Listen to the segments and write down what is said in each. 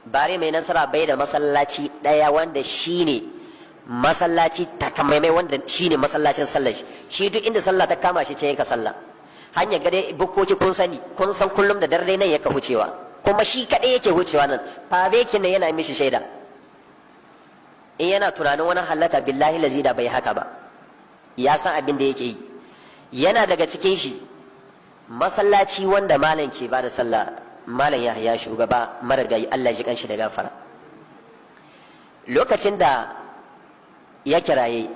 bare mai nasara bai da masallaci daya wanda shine masallaci takamaimai wanda shine masallacin sallar shi duk inda sallah ta kama shi ce yake sallah. Hanya gade bukoki kun san kullum da dare nan yake hucewa, kuma shi kadai yake hucewa nan fabekin nan yana mishi shaida. In yana tunanin wani halaka billahi lazi da bai haka ba, ya san abin da yake yi. Yana daga cikin shi masallaci wanda malam ke bada sallah, malam Yahya shugaba marigayi Allah ji kanshi da gafara. Lokacin da ya kiraye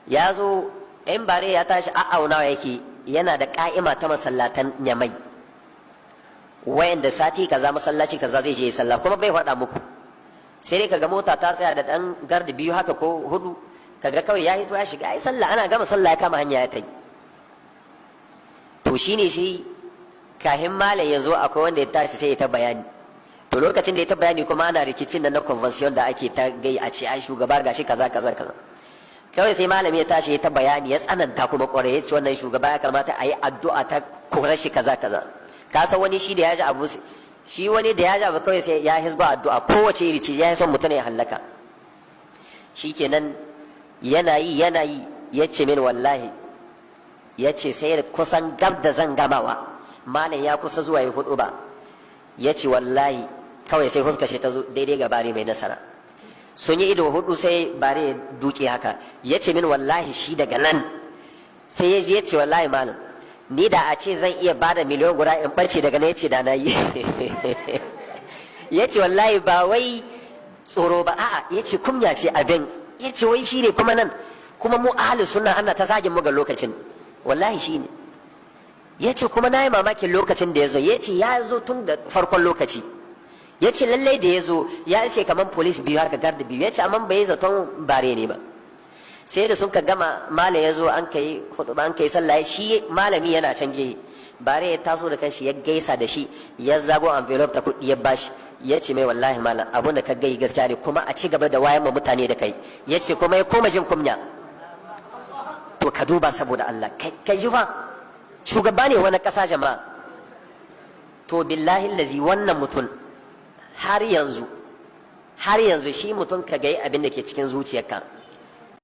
ya zo in bare ya tashi a'aunawa yake, yana da ka'ima ta masallatan Nyamai wayanda sati kaza masallaci kaza zai je sallah, kuma bai faɗa muku. Sai dai kaga mota ta tsaya da dan gardi biyu haka ko hudu, kaga kawai ya hito ya shiga ai sallah, ana gama sallah ya kama hanya ya tai. To shine shi kahin malam ya zo akwai wanda ya tashi sai ya ta bayani. To lokacin da ya ta bayani kuma ana rikicin da na convention da ake ta gai a ce ai shugaba gashi kaza kaza kaza. Kawai sai malami ya tashi ya ta bayani ya tsananta kuma kwarai, ya ce wannan shugaba ya kamata a yi addu'a ta korar shi kaza kaza. Ka san wani shi da ya ji abu, shi wani da ya ji abu kawai sai ya hisba addu'a kowace iri ce, ya son mutum ya hallaka. Shikenan yana yi ya ce min wallahi, ya ce sai kusan gab da zan gamawa malam ya kusa zuwa ya hudu ba, ya ce wallahi kawai sai huska shi ta zo daidai ga bare mai nasara. Sun yi ido hudu sai bare ya duke haka, ya ce min wallahi shi daga nan sai ya je ya ce wallahi malam ni da a ce zan iya bada miliyan guda in barce daga nan, ya ce da na yi. Ya ce wallahi ba wai tsoro ba, a'a ya ce kunya ce abin, ya ce wai shi ne kuma nan kuma mu ahli sunna ana ta zagin mu ga lokacin, wallahi shi ne. Ya ce kuma na yi mamakin lokacin da ya zo, ya ce ya zo tun da farkon lokaci, ya ce lallai da ya zo ya iske kamar polis biyu haka garda biyu, ya ce amma bai zaton bare ne ba. Sai da sun ka gama malam ya zo an kai hutuba an kai sallah, shi malami yana can gehe, bare ya taso da kanshi ya gaisa da shi, ya zago envelope ta kuɗi ya bashi, ya ce mai wallahi malam abun da ka gai gaskiya ne, kuma a ci gaba da wayan ma mutane da kai. Ya ce kuma ya koma jin kunya. To ka duba saboda Allah, kai ji fa shugaba ne wani ƙasa jama'a. To billahi lazi wannan mutum har yanzu shi mutum ka gai abin da ke cikin zuciyarka.